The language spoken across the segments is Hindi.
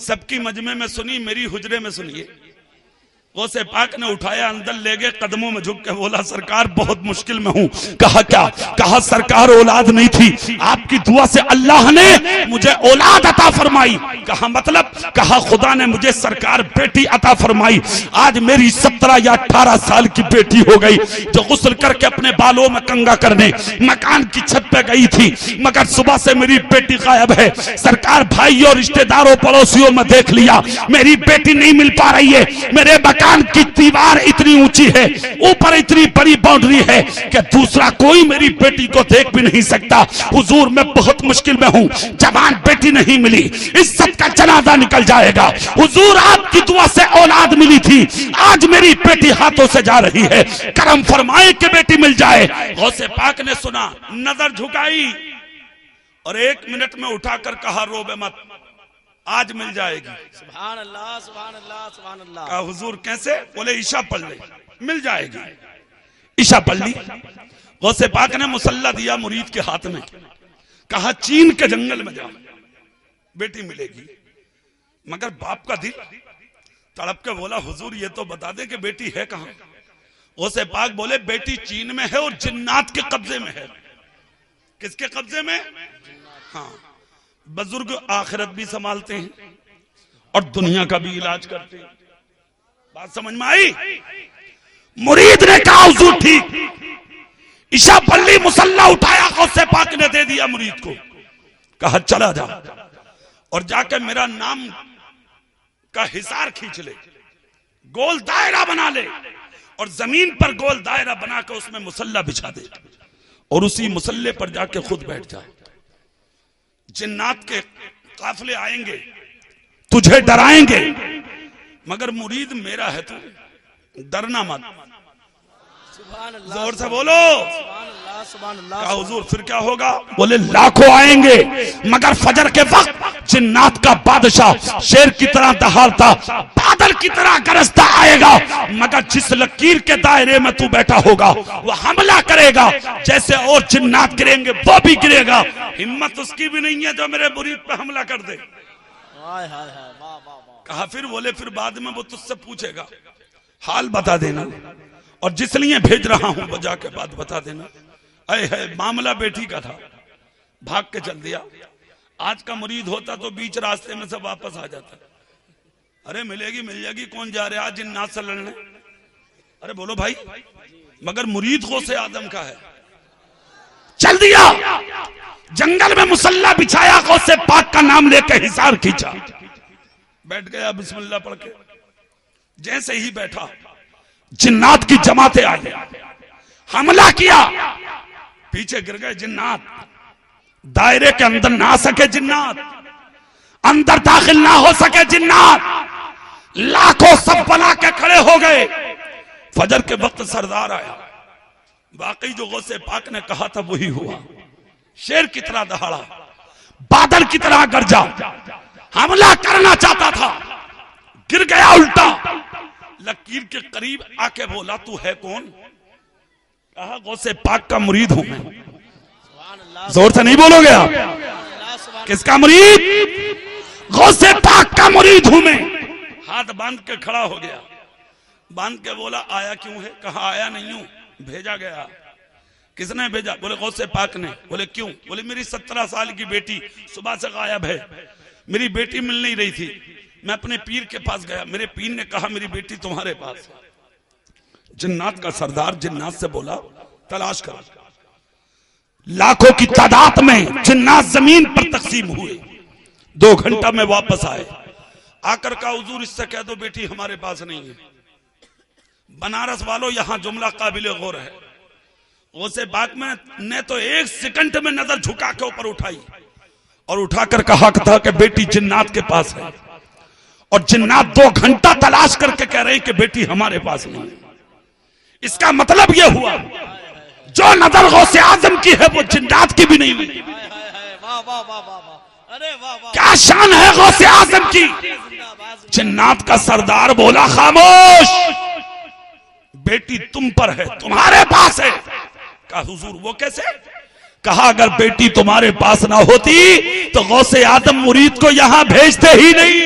सबकी मजमे में सुनी, मेरी हुजरे में सुनिए। गौसे पाक ने उठाया, अंदर ले गए, कदमों में झुक के बोला सरकार बहुत मुश्किल में हूं। कहा क्या? कहा सरकार औलाद नहीं थी, आपकी दुआ से अल्लाह ने मुझे औलाद अता फरमाई। कहा मतलब? कहा खुदा ने मुझे सरकार बेटी अता फरमाई। आज मेरी 17 या 18 साल की बेटी हो गई, जो गुस्ल करके अपने बालों में कंगा करने मकान की छत पे गई थी, मगर सुबह से मेरी बेटी गायब है। सरकार भाई और रिश्तेदारों पड़ोसियों में देख लिया, मेरी बेटी नहीं मिल पा रही है। मेरे मकान की दीवार इतनी ऊंची है, ऊपर इतनी बड़ी बाउंड्री है कि दूसरा कोई मेरी बेटी को देख भी नहीं सकता। हुजूर मैं बहुत मुश्किल में हूं, जवान बेटी नहीं मिली, इज्जत का जनाजा निकल जाएगा। हुजूर आपकी दुआ से औलाद मिली थी, आज मेरी बेटी हाथों से जा रही है, करम फरमाए कि बेटी मिल जाए। गौसे पाक ने सुना, नजर झुकाई और 1 मिनट में उठाकर कहा रोबे मत, आज मिल जाएगी। सुभान अल्लाह, सुभान अल्लाह, सुभान अल्लाह। कहा हुजूर कैसे? बोले ईशा पढ़ ले, मिल जाएगी। ईशा पढ़ ली। गौसे पाक ने मुसल्ला दिया मुरीद के हाथ में, कहा चीन के जंगल में जाओ, बेटी मिलेगी। मगर बाप का दिल तड़प के बोला हुजूर ये तो बता दे कि बेटी है कहां? गौसे पाक बोले बेटी चीन में है और जिन्नात के कब्जे में है। किसके कब्जे में? हाँ, बुजुर्ग आखिरत भी संभालते हैं और दुनिया का भी इलाज करते हैं। बात समझ में आई? मुरीद ने कहा हुजूर ठीक। ईशा पल्ली मुसल्ला उठाया, गौसे पाक ने दे दिया मुरीद को, कहा चला जा और जाके मेरा नाम का हिसार खींच ले, गोल दायरा बना ले और जमीन पर गोल दायरा बना के उसमें मुसल्ला बिछा दे और उसी मुसल्ले पर जाके खुद बैठ जाए। जिन्नात के काफिले आएंगे, तुझे डराएंगे, मगर मुरीद मेरा है, तू डरना मत। जोर से बोलो सुभान अल्लाह। कहा हुजूर फिर क्या होगा? बोले लाखों आएंगे, मगर फजर के वक्त जिन्नात का बादशाह शेर की तरह दहाड़ता, बादल की तरह गरजता आएगा, मगर जिस लकीर के दायरे में तू बैठा होगा वो हमला करेगा, जैसे और जिन्नात गिरेंगे वो भी गिरेगा। हिम्मत उसकी भी नहीं है जो मेरे मुरीद पे हमला कर दे। कहा फिर? बोले फिर बाद में वो तुझसे पूछेगा, हाल बता देना और जिस लिए भेज रहा हूं बजा के बाद बता देना। अरे है मामला बेटी का था, भाग के चल दिया। आज का मुरीद होता तो बीच रास्ते में से वापस आ जाता। अरे मिलेगी मिल जाएगी, कौन जा रहा है आज जिन्नात से लड़ने? अरे बोलो भाई, मगर मुरीद गौसे आदम का है। चल दिया, जंगल में मुसल्ला बिछाया, गौसे पाक का नाम लेकर हिसार खींचा, बैठ गया बिस्मिल्लाह पढ़ के। जैसे ही बैठा जिन्नात की जमातें आई, हमला किया, पीछे गिर गए जिन्नात। दायरे के अंदर ना आ सके जिन्नात, अंदर दाखिल ना हो सके जिन्नात, लाखों सब बना के खड़े हो गए। फजर के वक्त सरदार आया, वाकई जो गौसे पाक ने कहा था वही हुआ। शेर की तरह दहाड़ा, बादल की तरह गरजा, हमला करना चाहता था, गिर गया उल्टा। लकीर के करीब आके बोला तू है कौन? कहा गौसे पाक का मुरीद हूं मैं। जोर से नहीं बोलोगे आप? किसका मुरीद? गौसे पाक का मुरीद हूं मैं। हाथ बांध के खड़ा हो गया, बांध के बोला आया क्यों है? कहा आया नहीं हूं, भेजा गया। किसने भेजा? बोले गौसे पाक ने। बोले क्यों? बोले मेरी 17 साल की बेटी सुबह से गायब है, मेरी बेटी मिल नहीं रही थी, मैं अपने पीर के पास गया, मेरे पीर ने कहा मेरी बेटी तुम्हारे पास है। जिन्नात का सरदार जिन्नात से बोला तलाश करो। लाखों की तादाद में जिन्नात जमीन पर तकसीम हुए, 2 घंटा में वापस आए। आकर कहा हुजूर इससे कह दो बेटी हमारे पास नहीं है। बनारस वालों यहां जुमला काबिल गौर है। गौसे पाक में ने तो 1 सेकंड में नजर झुका के ऊपर उठाई और उठाकर कहा था कि बेटी जिन्नात के पास है, और जिन्नात 2 घंटा तलाश करके कह रहे कि बेटी हमारे पास नहीं है। इसका मतलब यह हुआ जो नजर गौसे आजम की है वो जिन्नात की भी नहीं हुई। क्या शान है गौसे आजम की। जिन्नात का सरदार बोला खामोश, बेटी तुम पर है, तुम्हारे पास है। कहा हुजूर वो कैसे? कहा अगर बेटी तुम्हारे पास ना होती तो गौसे आदम मुरीद को यहां भेजते ही नहीं।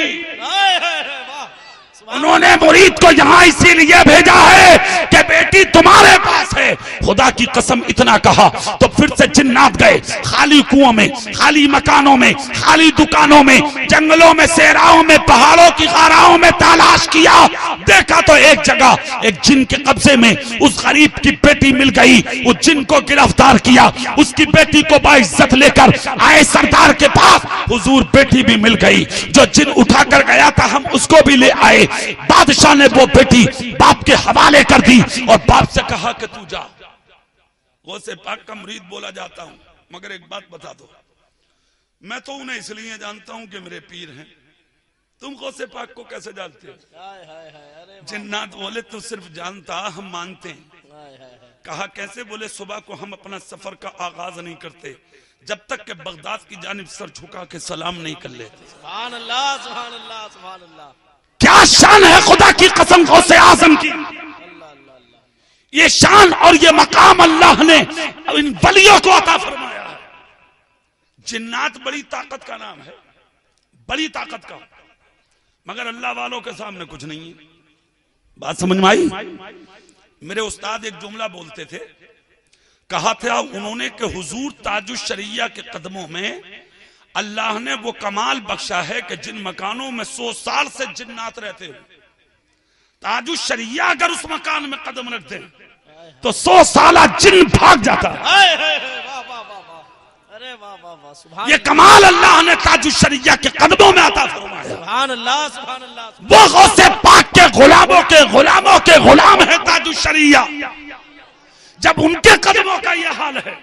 उन्होंने मुरीद को यहां इसीलिए भेजा है कि बेटी तुम्हारे पास है। खुदा की कसम इतना कहा तो फिर से जिन्नात गए, खाली कुओं में, खाली मकानों में, खाली दुकानों में, जंगलों में, सेराओं में, पहाड़ों की खाराओं में तलाश किया। देखा तो एक जगह एक जिन के कब्जे में उस गरीब की बेटी मिल गई। उस जिन को गिरफ्तार किया, उसकी बेटी को बाइज्जत लेकर आए सरदार के पास। हुजूर बेटी भी मिल गई। जो जिन उठाकर गया था हम उसको भी ले आए। बादशाह ने वो बेटी बाप के हवाले कर दी और बाप से कहा कि तू जा। गौसे पाक का मुरीद बोला जाता हूं, मगर एक बात बता दो, मैं तो उन्हें इसलिए जानता हूं कि मेरे पीर हैं। तुम गौसे पाक को कैसे जानते हो? जिन्नात बोले तो सिर्फ जानता, हम मानते हैं। कहा कैसे? बोले सुबह को हम अपना सफर का आगाज नहीं करते जब तक के बगदाद की जानिब सर झुका के सलाम नहीं कर लेते। सुभान अल्लाह, सुभान अल्लाह, सुभान अल्लाह। क्या शान है खुदा की कसम गौसे आजम की। ये शान और ये मकाम अल्लाह ने इन वलियों को अता फरमाया है। जिन्नात बड़ी ताकत का नाम है, बड़ी ताकत का, मगर अल्लाह वालों के सामने कुछ नहीं है। बात समझ में आई? मेरे उस्ताद एक जुमला बोलते थे, कहा था उन्होंने कि हुजूर ताजुश शरिया के कदमों में अल्लाह ने वो कमाल बख्शा है कि जिन मकानों में 100 साल से जिन्नात रहते हैं, ताजुश शरिया अगर उस मकान में कदम रख दे तो 100 साल जिन भाग जाता है। ये कमाल अल्लाह ने ताजुश शरिया के कदमों में अता फरमाया। सुभान अल्लाह, सुभान अल्लाह। वो गौसे पाक के गुलामों के गुलाम है ताजुश शरिया। जब उनके कदमों का यह हाल है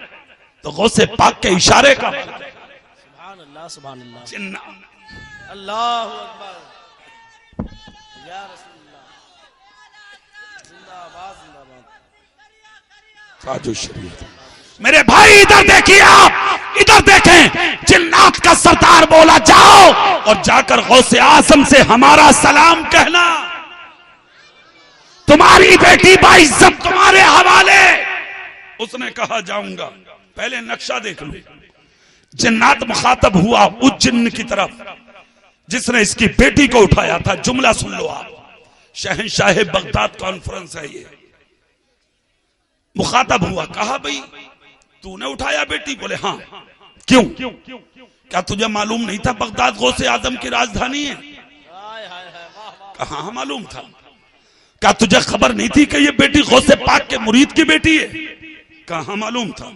तो गौसे पाक के इशारे का सुभान अल्लाह, सुभान अल्लाह। जिन्ना अल्लाहु अकबर, या रसूलुल्लाह, जिंदाबाद, जिंदाबाद। ताजुश शरिया। मेरे भाई इधर देखिए, आप इधर देखें। जिन्नात का सरदार बोला जाओ और जाकर गौसे आजम से हमारा सलाम कहना, तुम्हारी बेटी बाइज्जत तुम्हारे हवाले। उसने कहा जाऊंगा। पहले नक्शा देख लो। जिन्नात मुखातब हुआ उस जिन्न की तरफ जिसने इसकी बेटी को उठाया था। जुमला सुन लो आप, शहंशाह बगदाद कॉन्फ्रेंस है ये। मुखातब हुआ, कहा भाई तूने उठाया बेटी? बोले हाँ। क्यों? क्या तुझे मालूम नहीं था बगदाद गौसे आजम की राजधानी है? कहा हाँ मालूम था। क्या तुझे खबर नहीं थी कि ये बेटी गौसे पाक के मुरीद की बेटी है? कहा मालूम था।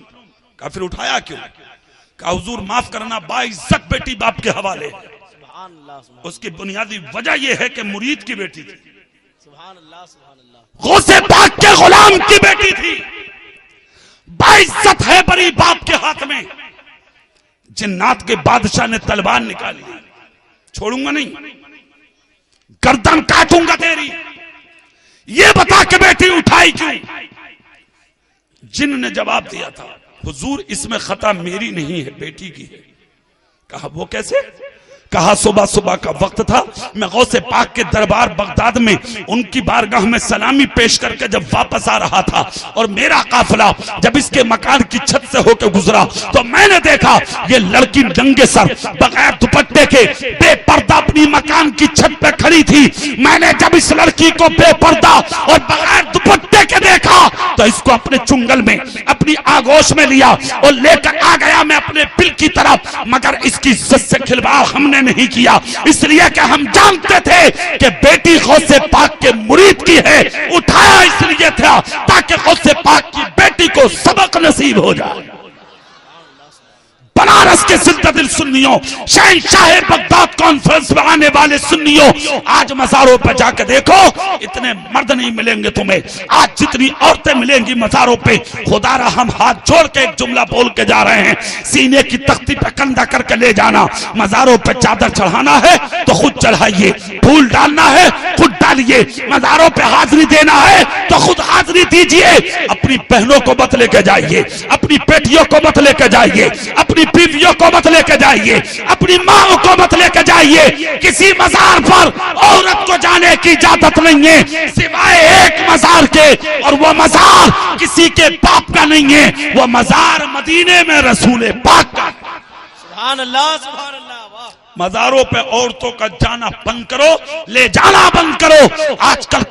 कहा फिर उठाया क्यों? कहा हुजूर माफ करना, बाइज्जत बेटी बाप के हवाले। उसकी बुनियादी वजह यह है कि मुरीद की बेटी थी, गौसे पाक के गुलाम की बेटी थी। बाइज्जत है बड़ी बाप के हाथ में। जिन्नात के बादशाह ने तलवार निकाली, छोड़ूंगा नहीं, गर्दन काटूंगा तेरी। ये बता के बेटी उठाई क्यों? जिन ने जवाब दिया था, हुजूर इसमें खता मेरी नहीं है, बेटी की है। कहा वो कैसे? कहा सुबह सुबह का वक्त था, मैं गौसे पाक के दरबार बगदाद में उनकी बारगाह में सलामी पेश करके जब वापस आ रहा था और मेरा काफिला जब इसके मकान की छत से होकर गुजरा तो मैंने देखा ये लड़की नंगे सर बगैर दुपट्टे के बेपर्दा अपनी मकान की छत पे खड़ी थी। मैंने जब इस लड़की को बेपर्दा और बगैर दुपट्टे के देखा तो इसको अपने चुंगल में, अपनी आगोश में लिया और लेकर आ गया मैं अपने बिल की तरफ। मगर इसकी इज्जत से खिलवाड़ हमने नहीं किया, इसलिए कि हम जानते थे कि बेटी गौसे पाक के मुरीद की है। उठाया इसलिए था ताकि गौसे पाक की बेटी को सबक नसीब हो जाए। बनारस के सिलसिले सुन्नियों, शहंशाह बगदाद कॉन्फ्रेंस में आने वाले सुन्नियों, आज मज़ारों पर जाकर देखो, इतने मर्द नहीं मिलेंगे तुम्हें। आज जितनी औरतें मिलेंगी मज़ारों पे, खुदारा हम हाथ जोड़ के एक जुमला बोल के जा रहे हैं, सीने की तख्ती पे कंधा करके ले जाना। मज़ारों पे चादर चढ़ाना है तो खुद चढ़ाइए, फूल डालना है खुद डालिए, मज़ारों पे हाजिरी देना है तो खुद हाजिरी दीजिए। अपनी बहनों को मत लेके जाइए, अपनी बेटियों को मत लेके जाइए, अपनी बीवियों को मत लेके जाइए, अपनी माँ को मत लेके जाइए। किसी मजार पर औरत को जाने की इजाजत नहीं है सिवाय एक मजार के, और वो मजार किसी के बाप का नहीं है, वो मजार मदीने में रसूल पाक का। सुभान अल्लाह, सुभान अल्लाह, वाह। मज़ारों पे औरतों का जाना बंद करो, ले जाना बंद करो। आजकल